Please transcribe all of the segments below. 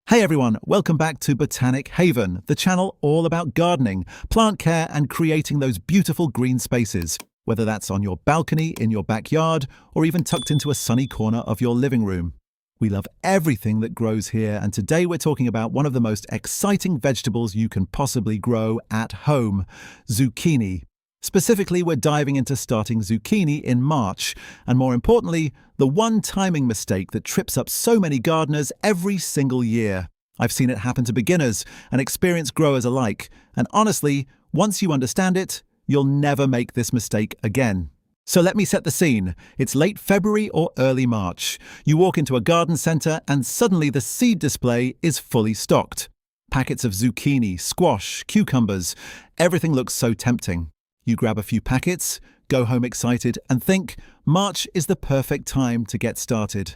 Hey everyone, welcome back to Botanic Haven, the channel all about gardening, plant care and creating those beautiful green spaces, whether that's on your balcony, in your backyard, or even tucked into a sunny corner of your living room. We love everything that grows here, and today we're talking about one of the most exciting vegetables you can possibly grow at home, zucchini. Specifically, we're diving into starting zucchini in March, and more importantly, the one timing mistake that trips up so many gardeners every single year. I've seen it happen to beginners and experienced growers alike, and honestly, once you understand it, you'll never make this mistake again. So let me set the scene. It's late February or early March. You walk into a garden centre and suddenly the seed display is fully stocked. Packets of zucchini, squash, cucumbers, everything looks so tempting. You grab a few packets, go home excited, and think March is the perfect time to get started.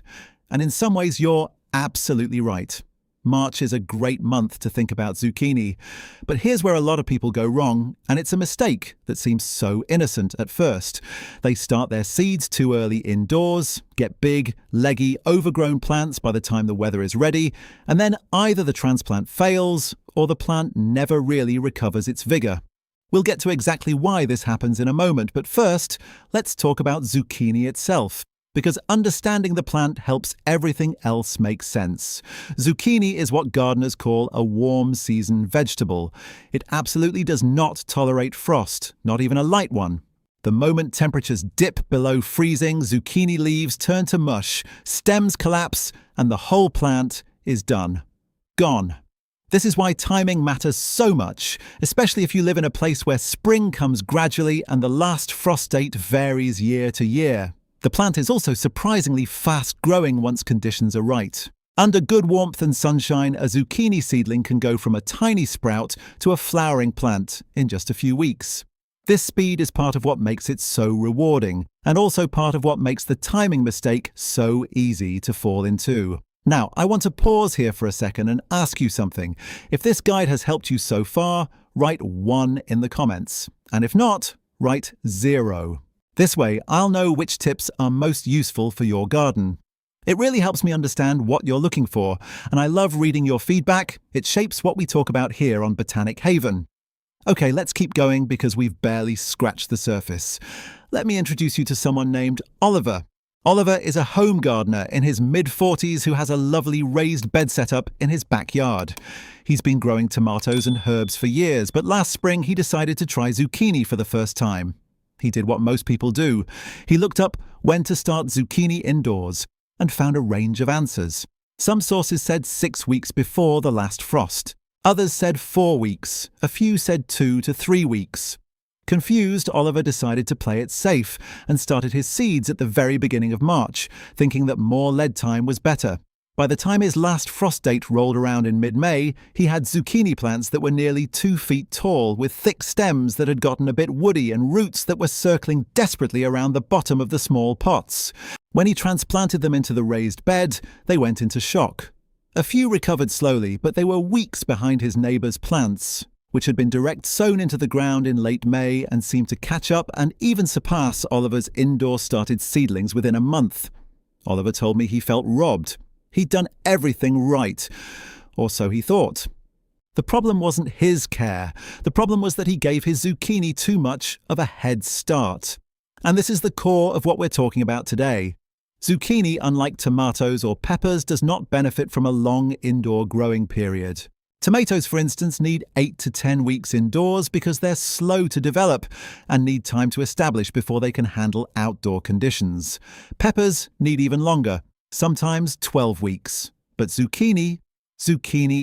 And in some ways, you're absolutely right. March is a great month to think about zucchini. But here's where a lot of people go wrong, and it's a mistake that seems so innocent at first. They start their seeds too early indoors, get big, leggy, overgrown plants by the time the weather is ready, and then either the transplant fails or the plant never really recovers its vigor. We'll get to exactly why this happens in a moment, but first, let's talk about zucchini itself, because understanding the plant helps everything else make sense. Zucchini is what gardeners call a warm season vegetable. It absolutely does not tolerate frost, not even a light one. The moment temperatures dip below freezing, zucchini leaves turn to mush, stems collapse, and the whole plant is done. Gone. This is why timing matters so much, especially if you live in a place where spring comes gradually and the last frost date varies year to year. The plant is also surprisingly fast-growing once conditions are right. Under good warmth and sunshine, a zucchini seedling can go from a tiny sprout to a flowering plant in just a few weeks. This speed is part of what makes it so rewarding, and also part of what makes the timing mistake so easy to fall into. Now, I want to pause here for a second and ask you something. If this guide has helped you so far, write 1 in the comments. And if not, write 0. This way, I'll know which tips are most useful for your garden. It really helps me understand what you're looking for, and I love reading your feedback. It shapes what we talk about here on Botanic Haven. Okay, let's keep going because we've barely scratched the surface. Let me introduce you to someone named Oliver. Oliver is a home gardener in his mid-40s who has a lovely raised bed setup in his backyard. He's been growing tomatoes and herbs for years, but last spring he decided to try zucchini for the first time. He did what most people do. He looked up when to start zucchini indoors and found a range of answers. Some sources said 6 weeks before the last frost. Others said 4 weeks. A few said 2 to 3 weeks. Confused, Oliver decided to play it safe and started his seeds at the very beginning of March, thinking that more lead time was better. By the time his last frost date rolled around in mid-May, he had zucchini plants that were nearly 2 feet tall, with thick stems that had gotten a bit woody and roots that were circling desperately around the bottom of the small pots. When he transplanted them into the raised bed, they went into shock. A few recovered slowly, but they were weeks behind his neighbour's plants, which had been direct sown into the ground in late May and seemed to catch up and even surpass Oliver's indoor-started seedlings within a month. Oliver told me he felt robbed. He'd done everything right, or so he thought. The problem wasn't his care. The problem was that he gave his zucchini too much of a head start. And this is the core of what we're talking about today. Zucchini, unlike tomatoes or peppers, does not benefit from a long indoor growing period. Tomatoes, for instance, need 8 to 10 weeks indoors because they're slow to develop and need time to establish before they can handle outdoor conditions. Peppers need even longer, sometimes 12 weeks. But zucchini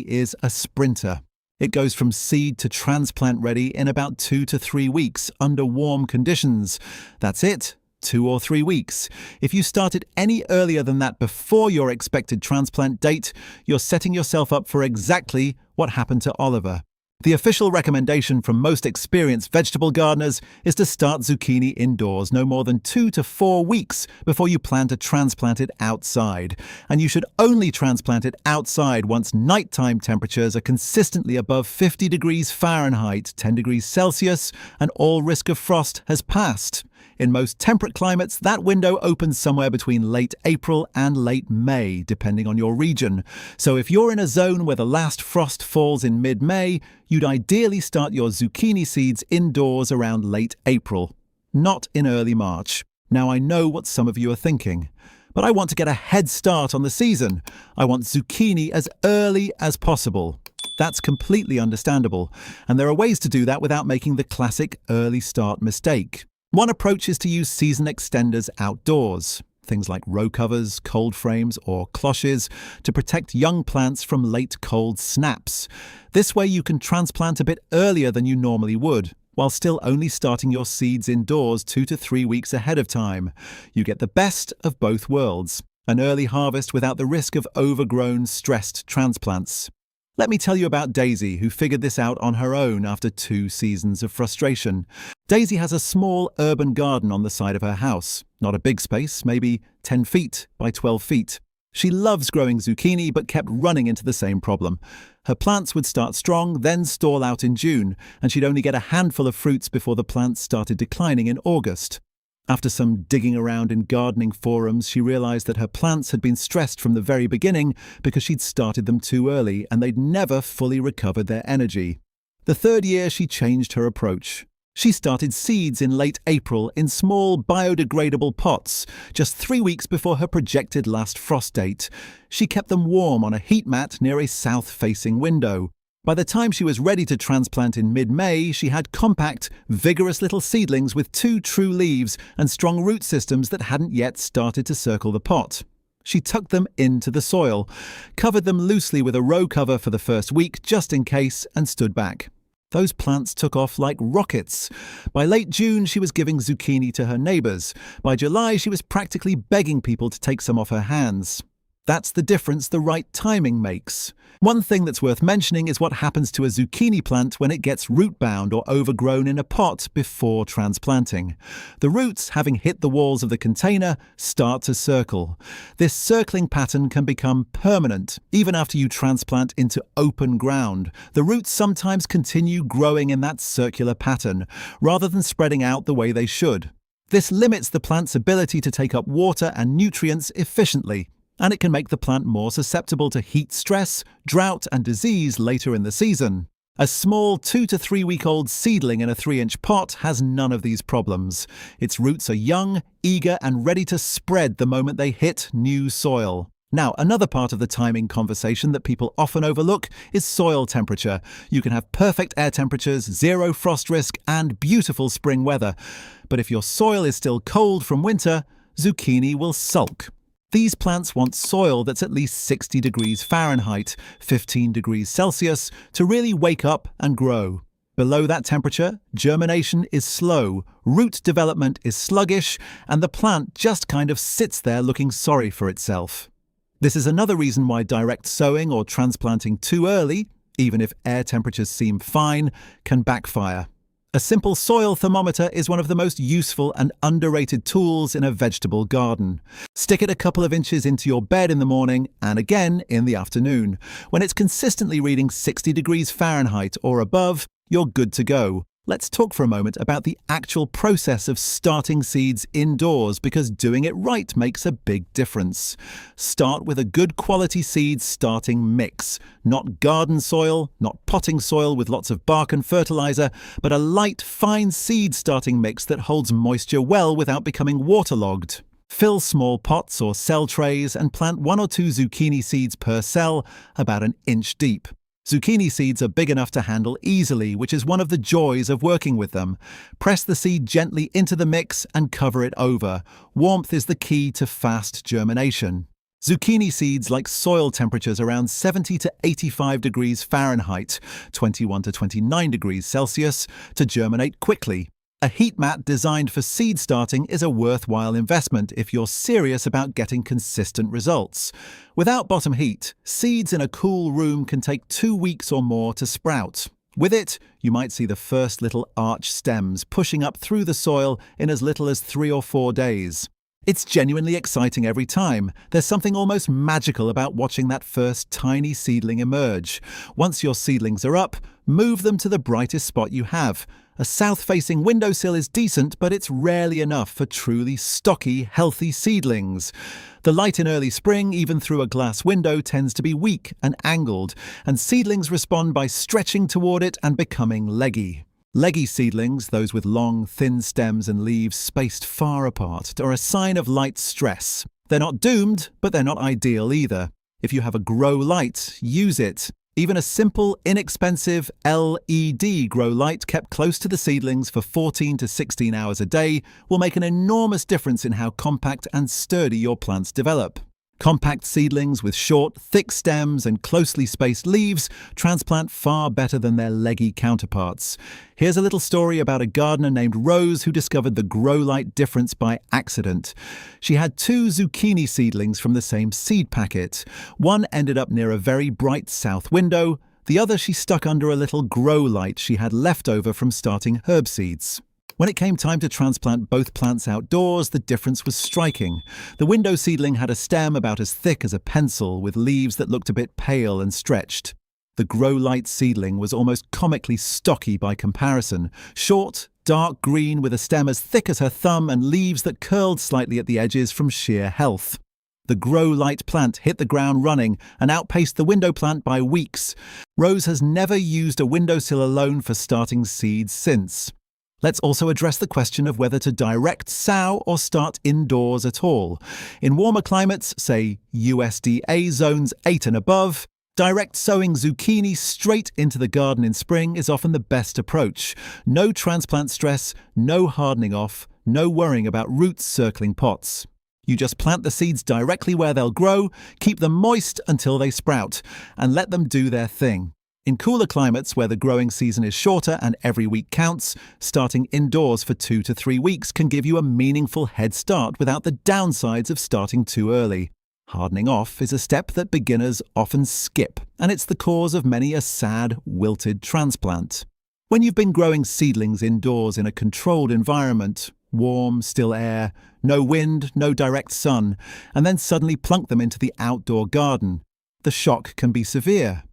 is a sprinter. It goes from seed to transplant ready in about 2 to 3 weeks under warm conditions. That's it. 2 or 3 weeks. If you started any earlier than that before your expected transplant date, you're setting yourself up for exactly what happened to Oliver. The official recommendation from most experienced vegetable gardeners is to start zucchini indoors no more than 2 to 4 weeks before you plan to transplant it outside. And you should only transplant it outside once nighttime temperatures are consistently above 50 degrees Fahrenheit, 10 degrees Celsius, and all risk of frost has passed. In most temperate climates, that window opens somewhere between late April and late May, depending on your region. So if you're in a zone where the last frost falls in mid-May, you'd ideally start your zucchini seeds indoors around late April, not in early March. Now I know what some of you are thinking, but I want to get a head start on the season. I want zucchini as early as possible. That's completely understandable, and there are ways to do that without making the classic early start mistake. One approach is to use season extenders outdoors, things like row covers, cold frames, or cloches, to protect young plants from late cold snaps. This way you can transplant a bit earlier than you normally would, while still only starting your seeds indoors 2 to 3 weeks ahead of time. You get the best of both worlds, an early harvest without the risk of overgrown, stressed transplants. Let me tell you about Daisy, who figured this out on her own after 2 seasons of frustration. Daisy has a small urban garden on the side of her house. Not a big space, maybe 10 feet by 12 feet. She loves growing zucchini but kept running into the same problem. Her plants would start strong, then stall out in June, and she'd only get a handful of fruits before the plants started declining in August. After some digging around in gardening forums, she realized that her plants had been stressed from the very beginning because she'd started them too early and they'd never fully recovered their energy. The 3rd year, she changed her approach. She started seeds in late April in small biodegradable pots, just 3 weeks before her projected last frost date. She kept them warm on a heat mat near a south-facing window. By the time she was ready to transplant in mid-May, she had compact, vigorous little seedlings with 2 true leaves and strong root systems that hadn't yet started to circle the pot. She tucked them into the soil, covered them loosely with a row cover for the first week just in case, and stood back. Those plants took off like rockets. By late June, she was giving zucchini to her neighbours. By July, she was practically begging people to take some off her hands. That's the difference the right timing makes. One thing that's worth mentioning is what happens to a zucchini plant when it gets root-bound or overgrown in a pot before transplanting. The roots, having hit the walls of the container, start to circle. This circling pattern can become permanent, even after you transplant into open ground. The roots sometimes continue growing in that circular pattern, rather than spreading out the way they should. This limits the plant's ability to take up water and nutrients efficiently, and it can make the plant more susceptible to heat stress, drought, and disease later in the season. A small 2 to 3 week old seedling in a 3-inch pot has none of these problems. Its roots are young, eager, and ready to spread the moment they hit new soil. Now, another part of the timing conversation that people often overlook is soil temperature. You can have perfect air temperatures, 0 frost risk, and beautiful spring weather. But if your soil is still cold from winter, zucchini will sulk. These plants want soil that's at least 60 degrees Fahrenheit, 15 degrees Celsius, to really wake up and grow. Below that temperature, germination is slow, root development is sluggish, and the plant just kind of sits there looking sorry for itself. This is another reason why direct sowing or transplanting too early, even if air temperatures seem fine, can backfire. A simple soil thermometer is one of the most useful and underrated tools in a vegetable garden. Stick it a couple of inches into your bed in the morning and again in the afternoon. When it's consistently reading 60 degrees Fahrenheit or above, you're good to go. Let's talk for a moment about the actual process of starting seeds indoors, because doing it right makes a big difference. Start with a good quality seed starting mix. Not garden soil, not potting soil with lots of bark and fertilizer, but a light, fine seed starting mix that holds moisture well without becoming waterlogged. Fill small pots or cell trays and plant 1 or 2 zucchini seeds per cell, about an inch deep. Zucchini seeds are big enough to handle easily, which is one of the joys of working with them. Press the seed gently into the mix and cover it over. Warmth is the key to fast germination. Zucchini seeds like soil temperatures around 70 to 85 degrees Fahrenheit, 21 to 29 degrees Celsius, to germinate quickly. A heat mat designed for seed starting is a worthwhile investment if you're serious about getting consistent results. Without bottom heat, seeds in a cool room can take 2 weeks or more to sprout. With it, you might see the first little arch stems pushing up through the soil in as little as 3 or 4 days. It's genuinely exciting every time. There's something almost magical about watching that first tiny seedling emerge. Once your seedlings are up, move them to the brightest spot you have. A south-facing windowsill is decent, but it's rarely enough for truly stocky, healthy seedlings. The light in early spring, even through a glass window, tends to be weak and angled, and seedlings respond by stretching toward it and becoming leggy. Leggy seedlings, those with long, thin stems and leaves spaced far apart, are a sign of light stress. They're not doomed, but they're not ideal either. If you have a grow light, use it. Even a simple, inexpensive LED grow light kept close to the seedlings for 14 to 16 hours a day will make an enormous difference in how compact and sturdy your plants develop. Compact seedlings with short, thick stems and closely spaced leaves transplant far better than their leggy counterparts. Here's a little story about a gardener named Rose who discovered the grow light difference by accident. She had 2 zucchini seedlings from the same seed packet. One ended up near a very bright south window. The other she stuck under a little grow light she had left over from starting herb seeds. When it came time to transplant both plants outdoors, the difference was striking. The window seedling had a stem about as thick as a pencil, with leaves that looked a bit pale and stretched. The grow light seedling was almost comically stocky by comparison. Short, dark green with a stem as thick as her thumb and leaves that curled slightly at the edges from sheer health. The grow light plant hit the ground running and outpaced the window plant by weeks. Rose has never used a windowsill alone for starting seeds since. Let's also address the question of whether to direct sow or start indoors at all. In warmer climates, say USDA zones 8 and above, direct sowing zucchini straight into the garden in spring is often the best approach. No transplant stress, no hardening off, no worrying about roots circling pots. You just plant the seeds directly where they'll grow, keep them moist until they sprout, and let them do their thing. In cooler climates where the growing season is shorter and every week counts, starting indoors for 2 to 3 weeks can give you a meaningful head start without the downsides of starting too early. Hardening off is a step that beginners often skip, and it's the cause of many a sad, wilted transplant. When you've been growing seedlings indoors in a controlled environment, warm, still air, no wind, no direct sun, and then suddenly plunk them into the outdoor garden, the shock can be severe.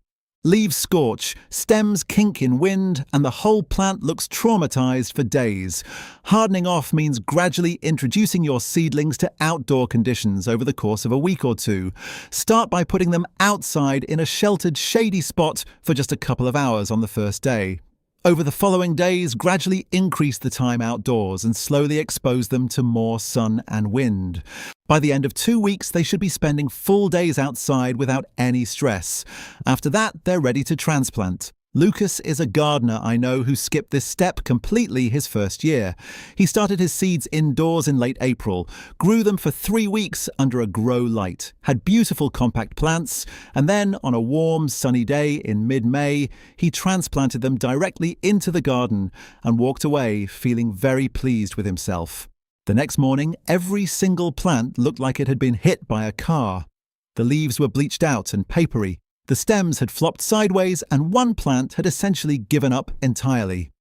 Leaves scorch, stems kink in wind, and the whole plant looks traumatized for days. Hardening off means gradually introducing your seedlings to outdoor conditions over the course of a week or 2. Start by putting them outside in a sheltered, shady spot for just a couple of hours on the first day. Over the following days, gradually increase the time outdoors and slowly expose them to more sun and wind. By the end of 2 weeks, they should be spending full days outside without any stress. After that, they're ready to transplant. Lucas is a gardener I know who skipped this step completely his first year. He started his seeds indoors in late April, grew them for 3 weeks under a grow light, had beautiful compact plants, and then on a warm, sunny day in mid-May, he transplanted them directly into the garden and walked away feeling very pleased with himself. The next morning, every single plant looked like it had been hit by a car. The leaves were bleached out and papery. The stems had flopped sideways and one plant had essentially given up entirely.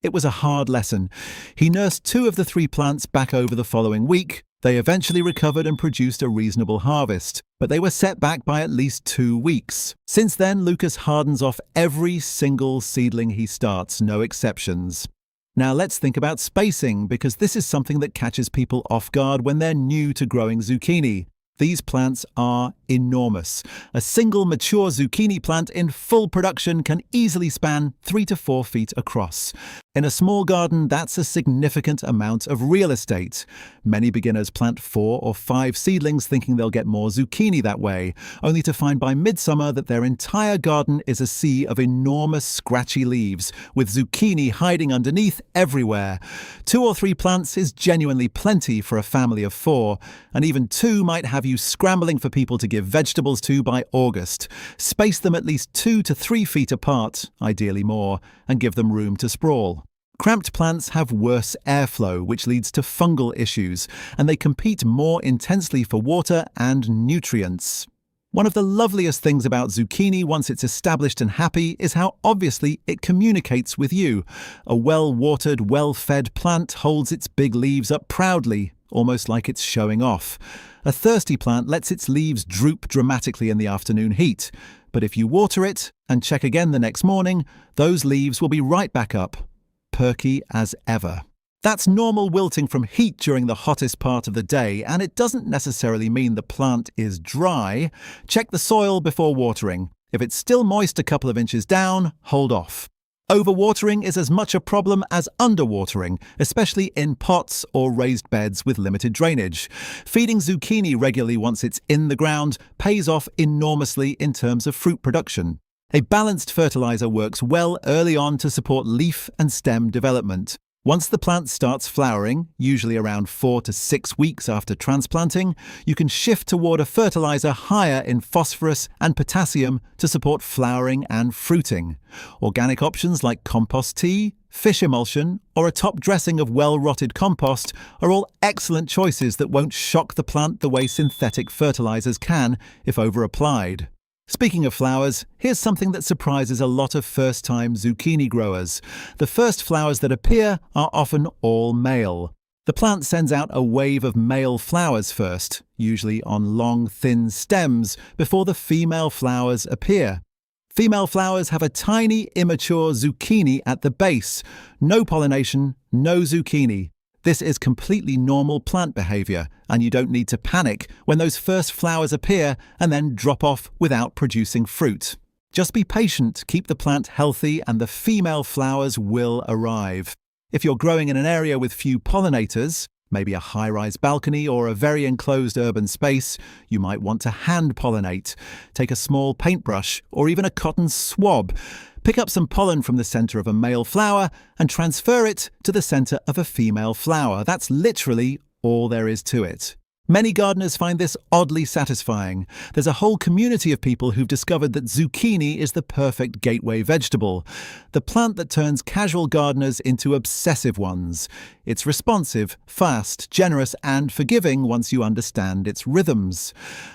It was a hard lesson. He nursed 2 of the 3 plants back over the following week. They eventually recovered and produced a reasonable harvest, but they were set back by at least 2 weeks. Since then, Lucas hardens off every single seedling he starts, no exceptions. Now let's think about spacing, because this is something that catches people off guard when they're new to growing zucchini. These plants are enormous. A single mature zucchini plant in full production can easily span 3 to 4 feet across. In a small garden, that's a significant amount of real estate. Many beginners plant 4 or 5 seedlings thinking they'll get more zucchini that way, only to find by midsummer that their entire garden is a sea of enormous scratchy leaves, with zucchini hiding underneath everywhere. 2 or 3 plants is genuinely plenty for a family of 4, and even 2 might have you scrambling for people to give vegetables to by August. Space them at least 2 to 3 feet apart, ideally more, and give them room to sprawl. Cramped plants have worse airflow, which leads to fungal issues, and they compete more intensely for water and nutrients. One of the loveliest things about zucchini once it's established and happy is how obviously it communicates with you. A well-watered, well-fed plant holds its big leaves up proudly, almost like it's showing off. A thirsty plant lets its leaves droop dramatically in the afternoon heat, but if you water it and check again the next morning, those leaves will be right back up. perky as ever. That's normal wilting from heat during the hottest part of the day, and it doesn't necessarily mean the plant is dry. Check the soil before watering. If it's still moist a couple of inches down, hold off. Overwatering is as much a problem as underwatering, especially in pots or raised beds with limited drainage. Feeding zucchini regularly once it's in the ground pays off enormously in terms of fruit production. A balanced fertilizer works well early on to support leaf and stem development. Once the plant starts flowering, usually around 4 to 6 weeks after transplanting, you can shift toward a fertilizer higher in phosphorus and potassium to support flowering and fruiting. Organic options like compost tea, fish emulsion, or a top dressing of well-rotted compost are all excellent choices that won't shock the plant the way synthetic fertilizers can if over-applied. Speaking of flowers, here's something that surprises a lot of first-time zucchini growers. The first flowers that appear are often all male. The plant sends out a wave of male flowers first, usually on long, thin stems, before the female flowers appear. Female flowers have a tiny, immature zucchini at the base. No pollination, no zucchini. This is completely normal plant behavior, and you don't need to panic when those first flowers appear and then drop off without producing fruit. Just be patient, keep the plant healthy, and the female flowers will arrive. If you're growing in an area with few pollinators, maybe a high-rise balcony or a very enclosed urban space, you might want to hand-pollinate. Take a small paintbrush or even a cotton swab. Pick up some pollen from the center of a male flower and transfer it to the center of a female flower. That's literally all there is to it. Many gardeners find this oddly satisfying. There's a whole community of people who've discovered that zucchini is the perfect gateway vegetable, the plant that turns casual gardeners into obsessive ones. It's responsive, fast, generous, and forgiving once you understand its rhythms.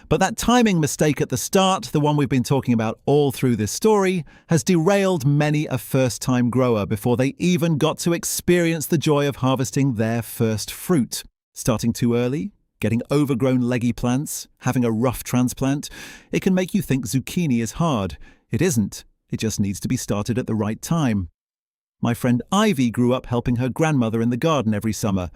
But that timing mistake at the start, the one we've been talking about all through this story, has derailed many a first-time grower before they even got to experience the joy of harvesting their first fruit. Starting too early? Getting overgrown leggy plants, having a rough transplant, it can make you think zucchini is hard. It isn't. It just needs to be started at the right time. My friend Ivy grew up helping her grandmother in the garden every summer,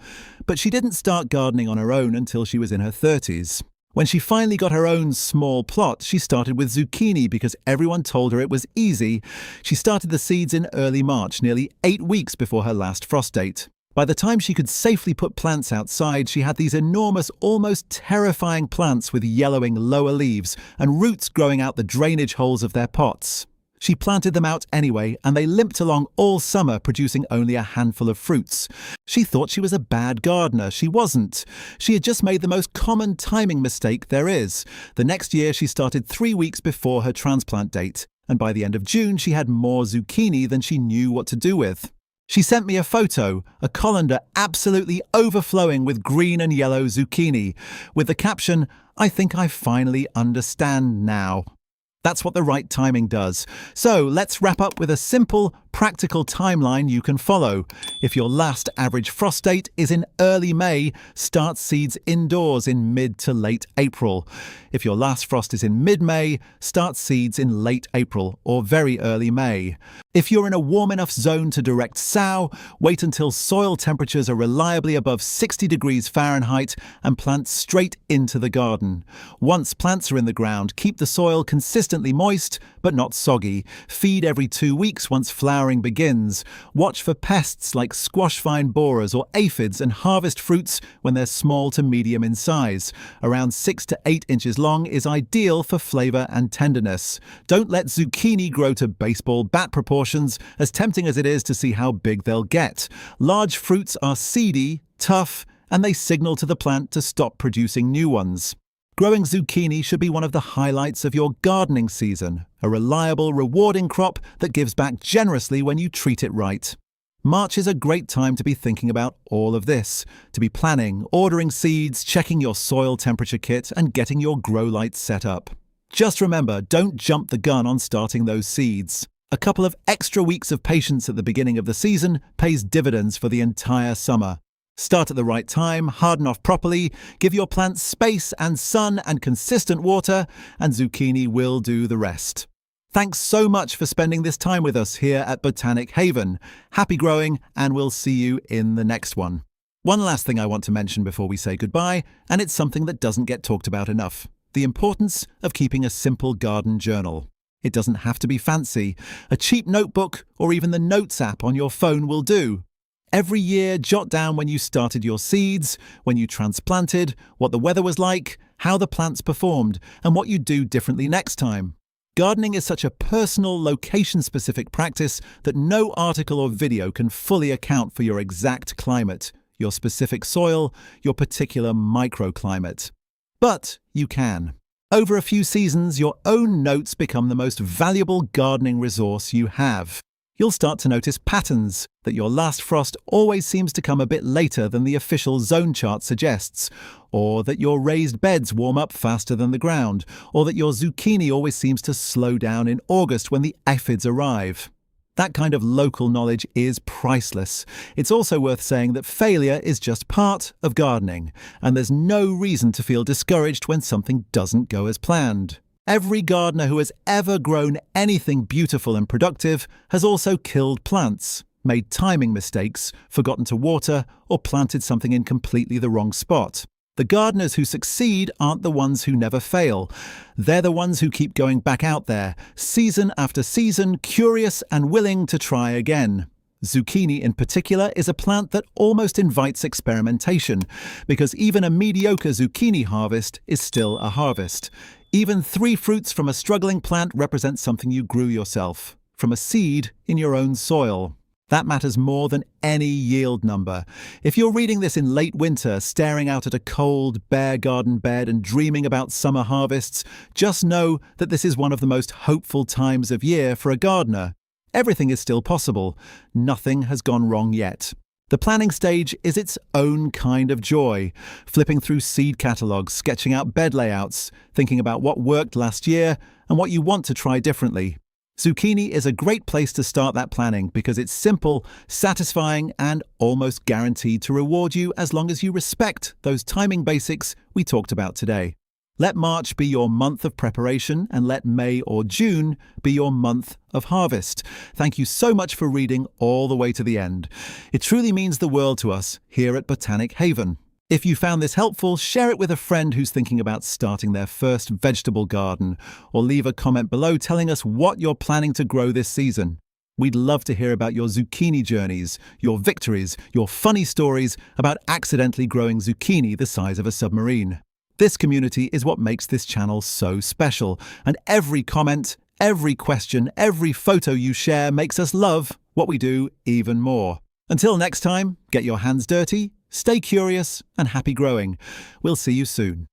but she didn't start gardening on her own until she was in her 30s. When she finally got her own small plot, she started with zucchini because everyone told her it was easy. She started the seeds in early March, nearly 8 weeks before her last frost date. By the time she could safely put plants outside, she had these enormous, almost terrifying plants with yellowing lower leaves and roots growing out the drainage holes of their pots. She planted them out anyway, and they limped along all summer, producing only a handful of fruits. She thought she was a bad gardener. She wasn't. She had just made the most common timing mistake there is. The next year, she started 3 weeks before her transplant date, and by the end of June, she had more zucchini than she knew what to do with. She sent me a photo, a colander absolutely overflowing with green and yellow zucchini, with the caption, "I think I finally understand now." That's what the right timing does. So let's wrap up with a simple, practical timeline you can follow. If your last average frost date is in early May, start seeds indoors in mid to late April. If your last frost is in mid-May, start seeds in late April or very early May. If you're in a warm enough zone to direct sow, wait until soil temperatures are reliably above 60 degrees Fahrenheit and plant straight into the garden. Once plants are in the ground, keep the soil consistently moist but not soggy. Feed every 2 weeks once flowering begins. Watch for pests like squash vine borers or aphids and harvest fruits when they're small to medium in size. Around 6 to 8 inches long is ideal for flavor and tenderness. Don't let zucchini grow to baseball bat proportions, as tempting as it is to see how big they'll get. Large fruits are seedy, tough, and they signal to the plant to stop producing new ones. Growing zucchini should be one of the highlights of your gardening season, a reliable, rewarding crop that gives back generously when you treat it right. March is a great time to be thinking about all of this, to be planning, ordering seeds, checking your soil temperature kit, and getting your grow lights set up. Just remember, don't jump the gun on starting those seeds. A couple of extra weeks of patience at the beginning of the season pays dividends for the entire summer. Start at the right time, harden off properly, give your plants space and sun and consistent water, and zucchini will do the rest. Thanks so much for spending this time with us here at Botanic Haven. Happy growing, and we'll see you in the next one. One last thing I want to mention before we say goodbye, and it's something that doesn't get talked about enough: the importance of keeping a simple garden journal. It doesn't have to be fancy. A cheap notebook or even the Notes app on your phone will do. Every year, jot down when you started your seeds, when you transplanted, what the weather was like, how the plants performed, and what you'd do differently next time. Gardening is such a personal, location-specific practice that no article or video can fully account for your exact climate, your specific soil, your particular microclimate. But you can. Over a few seasons, your own notes become the most valuable gardening resource you have. You'll start to notice patterns, that your last frost always seems to come a bit later than the official zone chart suggests, or that your raised beds warm up faster than the ground, or that your zucchini always seems to slow down in August when the aphids arrive. That kind of local knowledge is priceless. It's also worth saying that failure is just part of gardening, and there's no reason to feel discouraged when something doesn't go as planned. Every gardener who has ever grown anything beautiful and productive has also killed plants, made timing mistakes, forgotten to water, or planted something in completely the wrong spot. The gardeners who succeed aren't the ones who never fail. They're the ones who keep going back out there, season after season, curious and willing to try again. Zucchini in particular is a plant that almost invites experimentation, because even a mediocre zucchini harvest is still a harvest. Even 3 fruits from a struggling plant represent something you grew yourself, from a seed in your own soil. That matters more than any yield number. If you're reading this in late winter, staring out at a cold, bare garden bed and dreaming about summer harvests, just know that this is one of the most hopeful times of year for a gardener. Everything is still possible. Nothing has gone wrong yet. The planning stage is its own kind of joy. Flipping through seed catalogues, sketching out bed layouts, thinking about what worked last year and what you want to try differently. Zucchini is a great place to start that planning because it's simple, satisfying, and almost guaranteed to reward you as long as you respect those timing basics we talked about today. Let March be your month of preparation and let May or June be your month of harvest. Thank you so much for reading all the way to the end. It truly means the world to us here at Botanic Haven. If you found this helpful, share it with a friend who's thinking about starting their first vegetable garden, or leave a comment below telling us what you're planning to grow this season. We'd love to hear about your zucchini journeys, your victories, your funny stories about accidentally growing zucchini the size of a submarine. This community is what makes this channel so special, and every comment, every question, every photo you share makes us love what we do even more. Until next time, get your hands dirty, stay curious, and happy growing. We'll see you soon.